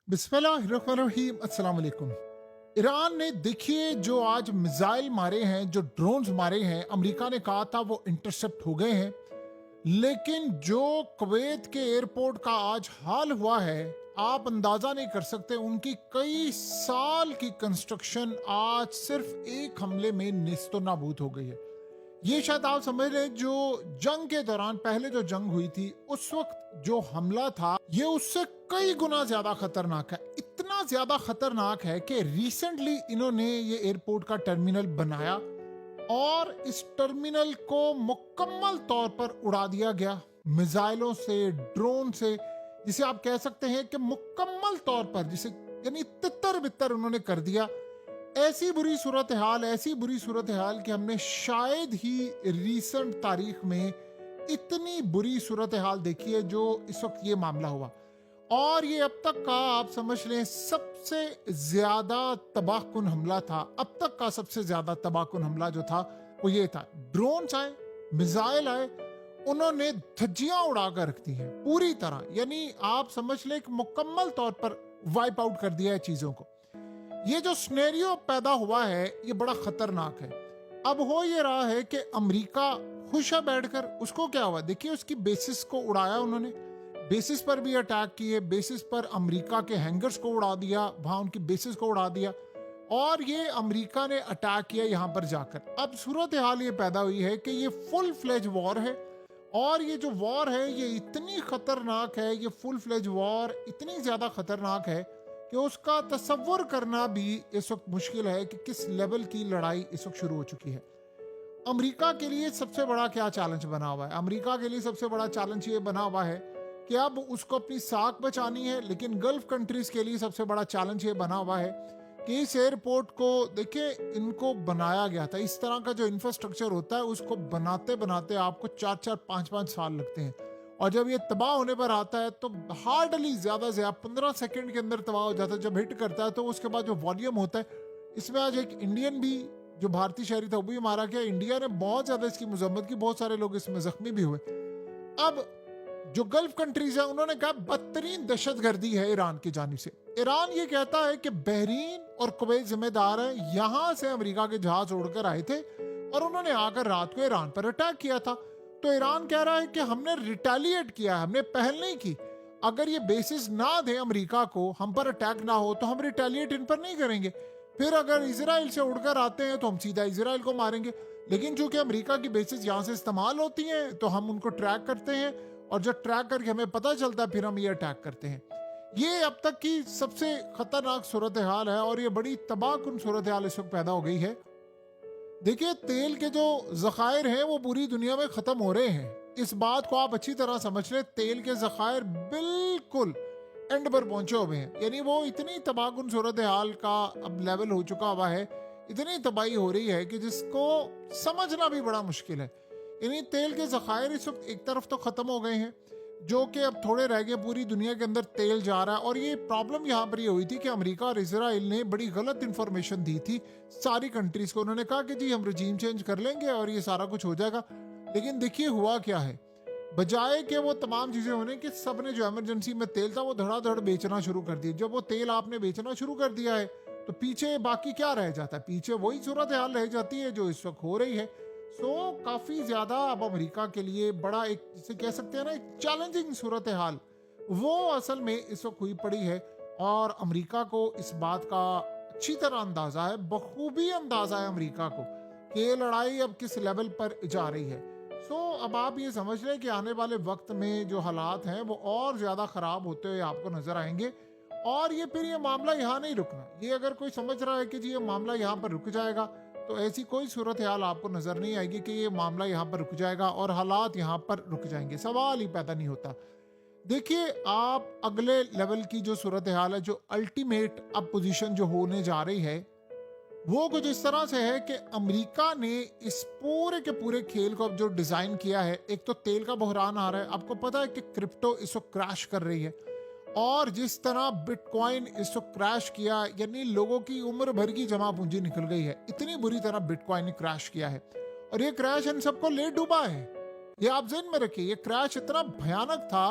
बिस्मिल्लाहिर्रहमानिर्रहीम, अस्सलाम वालेकुम। ईरान ने देखिए जो आज मिसाइल मारे हैं, जो ड्रोन्स मारे हैं, अमेरिका ने कहा था वो इंटरसेप्ट हो गए हैं। लेकिन जो कुवैत के एयरपोर्ट का आज हाल हुआ है, आप अंदाजा नहीं कर सकते। उनकी कई साल की कंस्ट्रक्शन आज सिर्फ एक हमले में नेस्तो नाबूद हो गई है। ये शायद आप समझ रहे, जो जंग के दौरान पहले जो जंग हुई थी उस वक्त जो हमला था, ये उससे कई गुना ज्यादा खतरनाक है। इतना ज्यादा खतरनाक है कि रिसेंटली इन्होंने ये एयरपोर्ट का टर्मिनल बनाया और इस टर्मिनल को मुकम्मल तौर पर उड़ा दिया गया मिसाइलों से, ड्रोन से, जिसे आप कह सकते हैं कि मुकम्मल तौर पर, जिसे यानी तितर बितर उन्होंने कर दिया। ऐसी बुरी सूरत हाल कि हमने शायद ही रिसेंट तारीख में इतनी बुरी सूरत हाल देखी है जो इस वक्त ये मामला हुआ। और ये अब तक का आप समझ लें सबसे ज्यादा तबाहकुन हमला था। अब तक का सबसे ज्यादा तबाहकुन हमला जो था वो ये था। ड्रोन आए, मिसाइल आए, उन्होंने धज्जियां उड़ा कर रख दी हैं पूरी तरह। यानी आप समझ लें कि मुकम्मल तौर पर वाइप आउट कर दिया है चीजों को। ये जो स्नेरियो पैदा हुआ है ये बड़ा खतरनाक है। अब हो ये रहा है कि अमेरिका खुश है बैठकर। उसको क्या हुआ, देखिए उसकी बेसिस को उड़ाया उन्होंने, बेसिस पर भी अटैक किए, बेसिस पर अमेरिका के हैंगर्स को उड़ा दिया, वहां उनकी बेसिस को उड़ा दिया, और ये अमेरिका ने अटैक किया यहां पर जाकर। अब सूरत हाल ये पैदा हुई है कि ये फुल फ्लेज वॉर है, और ये जो वॉर है ये इतनी खतरनाक है, ये फुल फ्लेज वॉर इतनी ज्यादा खतरनाक है कि उसका तसव्वुर करना भी इस वक्त मुश्किल है कि किस लेवल की लड़ाई इस वक्त शुरू हो चुकी है। अमेरिका के लिए सबसे बड़ा क्या चैलेंज बना हुआ है? अमेरिका के लिए सबसे बड़ा चैलेंज ये बना हुआ है कि अब उसको अपनी साख बचानी है। लेकिन गल्फ कंट्रीज के लिए सबसे बड़ा चैलेंज ये बना हुआ है कि इस एयरपोर्ट को, देखिए इनको बनाया गया था, इस तरह का जो इंफ्रास्ट्रक्चर होता है उसको बनाते बनाते आपको 4-4, 5-5 साल लगते हैं। और जब ये तबाह होने पर आता है तो हार्डली ज्यादा से 15 सेकंड के अंदर तबाह हो जाता है। जब हिट करता है तो उसके बाद जो वॉल्यूम होता है, इसमें आज एक इंडियन भी जो भारतीय शहरी था वो भी मारा गया। इंडिया ने बहुत ज्यादा इसकी मजम्मत की, बहुत सारे लोग इसमें जख्मी भी हुए। अब जो गल्फ कंट्रीज है उन्होंने कहा बदतरीन दहशतगर्दी है ईरान की जानिब से। ईरान ये कहता है कि बहरीन और कुवैत जिम्मेदार है, यहां से अमेरिका के जहाज उड़कर आए थे और उन्होंने आकर रात को ईरान पर अटैक किया था। तो ईरान कह रहा है कि हमने रिटेलिएट किया, हमने पहल नहीं की। अगर ये बेसिस ना दे अमेरिका को, हम पर अटैक ना हो, तो हम रिटेलिएट इन पर नहीं करेंगे। फिर अगर इजराइल से उड़कर आते हैं तो हम सीधा इजराइल को मारेंगे। लेकिन चूंकि अमेरिका की बेसिस यहाँ से इस्तेमाल होती हैं तो हम उनको ट्रैक करते हैं, और जब ट्रैक करके हमें पता चलता है फिर हम ये अटैक करते हैं। ये अब तक की सबसे खतरनाक सूरत हाल है, और ये बड़ी तबाहकुन सूरत हाल इस वक्त पैदा हो गई है। देखिए तेल के जो जखायर हैं वो पूरी दुनिया में खत्म हो रहे हैं। इस बात को आप अच्छी तरह समझ लें, तेल के जखायर बिल्कुल एंड पर पहुंचे हुए हैं। यानी वो इतनी तबाहकुन सूरत हाल का अब लेवल हो चुका हुआ है, इतनी तबाही हो रही है कि जिसको समझना भी बड़ा मुश्किल है। यानी तेल के जखायर इस वक्त एक तरफ तो खत्म हो गए हैं, जो कि अब थोड़े रह गए, पूरी दुनिया के अंदर तेल जा रहा है। और ये प्रॉब्लम यहाँ पर ये हुई थी कि अमेरिका और इजराइल ने बड़ी गलत इंफॉर्मेशन दी थी सारी कंट्रीज को। उन्होंने कहा कि जी हम रजीम चेंज कर लेंगे और ये सारा कुछ हो जाएगा। लेकिन देखिए हुआ क्या है, बजाय कि वो तमाम चीजें होने कि सब ने जो इमरजेंसी में तेल था वो धड़ाधड़ बेचना शुरू कर दिया। जब वो तेल आपने बेचना शुरू कर दिया है तो पीछे बाकी क्या रह जाता है? पीछे वही सूरत हाल रह जाती है जो इस वक्त हो रही है। काफी ज्यादा अब अमेरिका के लिए बड़ा एक, जिसे कह सकते हैं ना, एक चैलेंजिंग सूरत हाल वो असल में इस वक्त हुई पड़ी है। और अमेरिका को इस बात का अच्छी तरह अंदाजा है, बखूबी अंदाजा है अमेरिका को कि ये लड़ाई अब किस लेवल पर जा रही है। अब आप ये समझ रहे हैं कि आने वाले वक्त में जो हालात हैं वो और ज्यादा खराब होते हुए आपको नजर आएंगे। और ये फिर ये मामला यहाँ नहीं रुकना। ये अगर कोई समझ रहा है कि जी ये मामला यहाँ पर रुक जाएगा, तो ऐसी कोई सूरत हाल आपको नजर नहीं आएगी कि ये मामला यहाँ पर रुक जाएगा और हालात यहाँ पर रुक जाएंगे। सवाल ही पैदा नहीं होता। देखिए आप अगले लेवल की जो सूरत हाल है, जो अल्टीमेट अब पोजीशन जो होने जा रही है, वो कुछ इस तरह से है कि अमेरिका ने इस पूरे के पूरे खेल को अब जो डिजाइन किया है, एक तो तेल का बहरान आ रहा है। आपको पता है कि क्रिप्टो इस वक्त क्रैश कर रही है, और जिस तरह बिटकॉइन इस वक्त क्रैश किया, यानी लोगों की उम्र भर की जमा पूंजी निकल गई है। इतनी बुरी तरह बिटकॉइन ने क्रैश किया है, और ये क्रैश इन सबको ले डूबा है। ये आप ज़हन में रखिए, ये क्रैश इतना भयानक था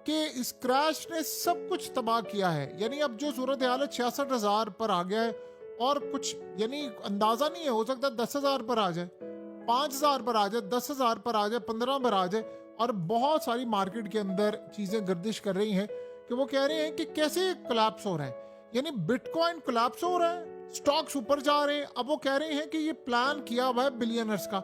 कि इस क्रैश ने सब कुछ तबाह किया है। यानी अब जो सूरत हाल है 66,000 पर आ गया है और कुछ यानी अंदाजा नहीं है, हो सकता है 10,000 पर आ जाए, 5,000 पर आ जाए, 10,000 पर आ जाए, 15 पर आ जाए। और बहुत सारी मार्केट के अंदर चीजें गर्दिश कर रही हैं कि वो कह रहे हैं कि कैसे कोलैप्स हो रहा है। यानी बिटकॉइन कोलैप्स हो रहा है, स्टॉक्स ऊपर जा रहे हैं। अब वो कह रहे हैं कि ये प्लान किया हुआ है बिलियनर्स का,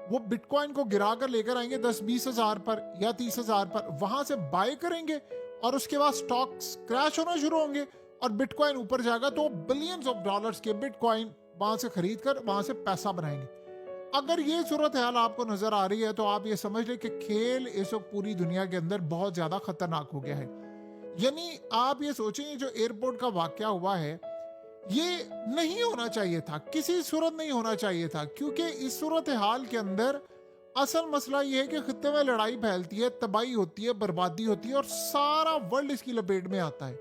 वो बिटकॉइन को गिरा कर लेकर आएंगे 10-20 हजार पर या 30,000 पर, वहां से बाय करेंगे और उसके बाद स्टॉक्स क्रैश होना शुरू होंगे और बिटकॉइन ऊपर जाएगा तो बिलियंस ऑफ डॉलर्स के बिटकॉइन वहां से खरीद कर वहां से पैसा बनाएंगे। अगर ये सूरत हाल आपको नजर आ रही है तो आप ये समझ लें कि खेल इस वक्त पूरी दुनिया के अंदर बहुत ज्यादा खतरनाक हो गया है। यानी आप ये सोचें, जो एयरपोर्ट का वाकया हुआ है ये नहीं होना चाहिए था, किसी सूरत नहीं होना चाहिए था, क्योंकि इस सूरत हाल के अंदर असल मसला ये है कि खित्ते में लड़ाई फैलती है, तबाही होती है, बर्बादी होती है और सारा वर्ल्ड इसकी लपेट में आता है।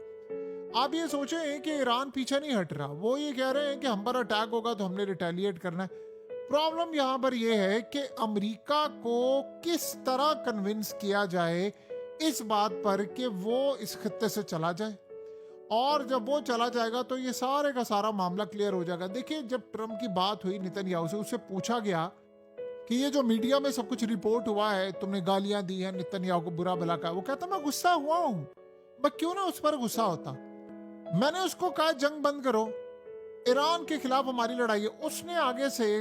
आप ये सोचें कि ईरान पीछे नहीं हट रहा, वो ये कह रहे हैं कि हम पर अटैक होगा तो हमने रिटेलिएट करना है। प्रॉब्लम यहां पर यह है कि अमेरिका को किस तरह कन्विंस किया जाए इस बात पर कि वो इस खित्ते से चला जाए, और जब वो चला जाएगा तो ये सारे का सारा मामला क्लियर हो जाएगा। देखिए, जब ट्रम्प की बात हुई नेतन्याहू से, उससे पूछा गया कि ये जो मीडिया में सब कुछ रिपोर्ट हुआ है, तुमने गालियां दी हैं नेतन्याहू को, बुरा भला कहा, वो कहता मैं गुस्सा हुआ हूं, मैं क्यों ना उस पर गुस्सा होता। मैंने उसको कहा जंग बंद करो, ईरान के खिलाफ हमारी लड़ाई है, उसने आगे से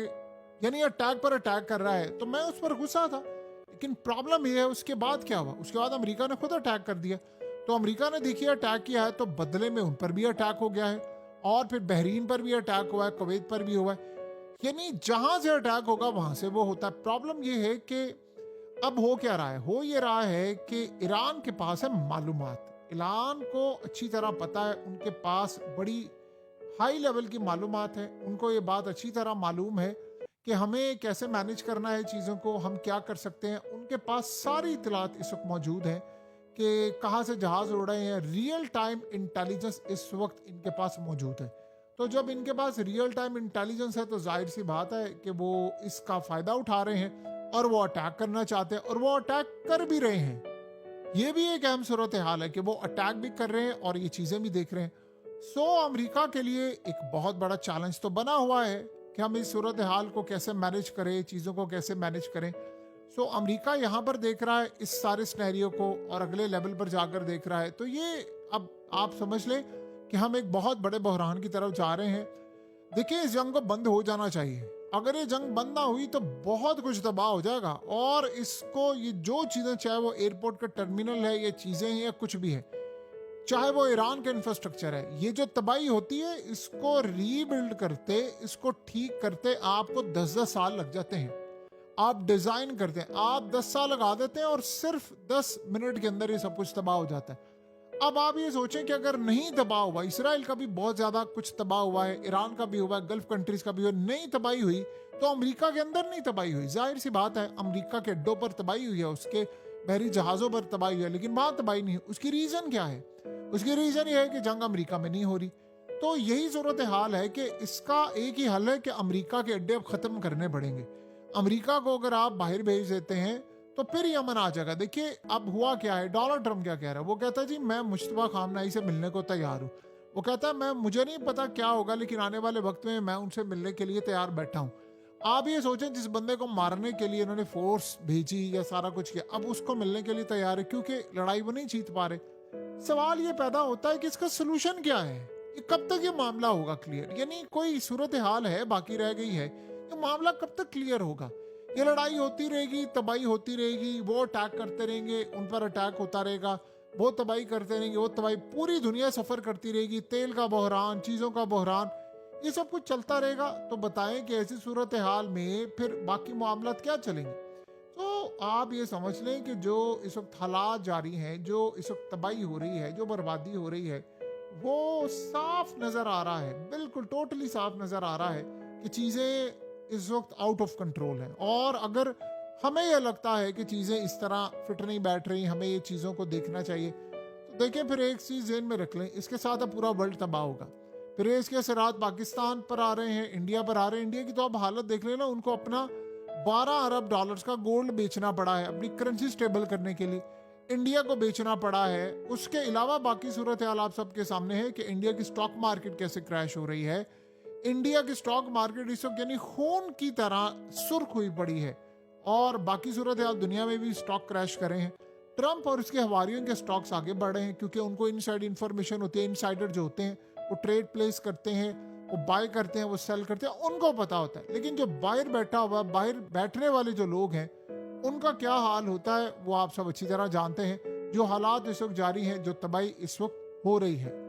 यानी अटैक पर अटैक कर रहा है तो मैं उस पर गुस्सा था। लेकिन प्रॉब्लम यह है उसके बाद क्या हुआ, उसके बाद अमेरिका ने खुद अटैक कर दिया। तो अमेरिका ने देखिए अटैक किया है तो बदले में उन पर भी अटैक हो गया है, और फिर बहरीन पर भी अटैक हुआ है, कुवैत पर भी हुआ है। यानी जहां से अटैक होगा वहां से वो होता है। प्रॉब्लम ये है कि अब हो क्या रहा है, हो ये रहा है कि ईरान के पास है मालूमात, ईरान को अच्छी तरह पता है, उनके पास बड़ी हाई लेवल की मालूमात है, उनको ये बात अच्छी तरह मालूम है कि हमें कैसे मैनेज करना है चीज़ों को, हम क्या कर सकते हैं। उनके पास सारी इतलात इस वक्त मौजूद है कि कहाँ से जहाज उड़ रहे हैं, रियल टाइम इंटेलिजेंस इस वक्त इनके पास मौजूद है। तो जब इनके पास रियल टाइम इंटेलिजेंस है तो जाहिर सी बात है कि वो इसका फ़ायदा उठा रहे हैं और वो अटैक करना चाहते हैं और वो अटैक कर भी रहे हैं। ये भी एक अहम सूरत हाल है कि वो अटैक भी कर रहे हैं और ये चीज़ें भी देख रहे हैं। सो अमेरिका के लिए एक बहुत बड़ा चैलेंज तो बना हुआ है कि हम इस सूरत हाल को कैसे मैनेज करें, चीज़ों को कैसे मैनेज करें। सो अमेरिका यहाँ पर देख रहा है इस सारे सिनेरियो को और अगले लेवल पर जाकर देख रहा है। तो ये अब आप समझ लें कि हम एक बहुत बड़े बहरान की तरफ जा रहे हैं। देखिए, इस जंग को बंद हो जाना चाहिए। अगर ये जंग बंद ना हुई तो बहुत कुछ तबाह हो जाएगा, और इसको ये जो चीज़ें, चाहे वो एयरपोर्ट का टर्मिनल है, ये चीज़ें हैं या कुछ भी है, चाहे वो ईरान का इंफ्रास्ट्रक्चर है, ये जो तबाही होती है इसको रीबिल्ड करते, इसको ठीक करते आपको 10-10 साल लग जाते हैं। आप डिजाइन करते हैं, आप 10 साल लगा देते हैं और सिर्फ 10 मिनट के अंदर ये सब कुछ तबाह हो जाता है। अब आप ये सोचें कि अगर नहीं तबाह हुआ, इसराइल का भी बहुत ज्यादा कुछ तबाह हुआ है, ईरान का भी हुआ है, गल्फ कंट्रीज का भी हुआ, नहीं तबाही हुई तो अमेरिका के अंदर नहीं तबाही हुई। जाहिर सी बात है, अमेरिका के अड्डों पर तबाही हुई है, उसके बहरी जहाजों पर तबाही हुई है, लेकिन वहां तबाही नहीं। उसकी रीजन क्या है? उसकी रीजन ये है कि जंग अमेरिका में नहीं हो रही। तो यही सूरत हाल है कि इसका एक ही हल है कि अमेरिका के अड्डे अब खत्म करने पड़ेंगे। अमेरिका को अगर आप बाहर भेज देते हैं तो फिर यमन आ जाएगा। देखिए, अब हुआ क्या है, डोनाल्ड ट्रम्प क्या कह रहा है, वो कहता है जी मैं मुश्तबा खामनाई से मिलने को तैयार हूँ। वो कहता है मुझे नहीं पता क्या होगा, लेकिन आने वाले वक्त में मैं उनसे मिलने के लिए तैयार बैठा हूँ। आप ये सोचें, जिस बंदे को मारने के लिए इन्होंने फोर्स भेजी या सारा कुछ किया, अब उसको मिलने के लिए तैयार है क्योंकि लड़ाई वो नहीं जीत पा रहे। सवाल ये पैदा होता है कि इसका सोल्यूशन क्या है, ये कब तक ये मामला होगा क्लियर? यानी कोई सूरत हाल है बाकी रह गई है, ये मामला कब तक क्लियर होगा? ये लड़ाई होती रहेगी, तबाही होती रहेगी, वो अटैक करते रहेंगे, उन पर अटैक होता रहेगा, वो तबाही करते रहेंगे, वो तबाही, पूरी दुनिया सफर करती रहेगी, तेल का बहरान, चीजों का बहरान, ये सब कुछ चलता रहेगा। तो बताएं कि ऐसी सूरत हाल में फिर बाकी मामला क्या चलेंगे? तो आप ये समझ लें कि जो इस वक्त हालात जारी हैं, जो इस वक्त तबाही हो रही है, जो बर्बादी हो रही है, वो साफ नजर आ रहा है, बिल्कुल टोटली साफ नजर आ रहा है कि चीजें इस वक्त आउट ऑफ कंट्रोल है। और अगर हमें यह लगता है कि चीजें इस तरह फिट नहीं बैठ रही, हमें ये चीजों को देखना चाहिए, तो देखिए फिर एक चीज ज़हन में रख लें, इसके साथ अब पूरा वर्ल्ड तबाह होगा। फिर इसके असरात पाकिस्तान पर आ रहे हैं, इंडिया पर आ रहे हैं। इंडिया की तो अब हालत देख लेना, उनको अपना $12 अरब का गोल्ड बेचना पड़ा है अपनी करेंसी स्टेबल करने के लिए। इंडिया को बेचना पड़ा है। उसके अलावा बाकी सूरत हाल आप सबके सामने है कि इंडिया की स्टॉक मार्केट कैसे क्रैश हो रही है। इंडिया की स्टॉक मार्केट इस वक्त यानी खून की तरह सुर्ख हुई पड़ी है और बाकी सूरत हाल दुनिया में भी स्टॉक क्रैश करे हैं। ट्रंप और उसके हवारियों के स्टॉक्स आगे बढ़ रहे हैं क्योंकि उनको इनसाइड इंफॉर्मेशन होती है। इनसाइडर जो होते हैं वो ट्रेड प्लेस करते हैं, वो बाय करते हैं, वो सेल करते हैं, उनको पता होता है। लेकिन जो बाहर बैठा हुआ, बाहर बैठने वाले जो लोग हैं, उनका क्या हाल होता है वो आप सब अच्छी तरह जानते हैं। जो हालात इस वक्त जारी हैं, जो तबाही इस वक्त हो रही है।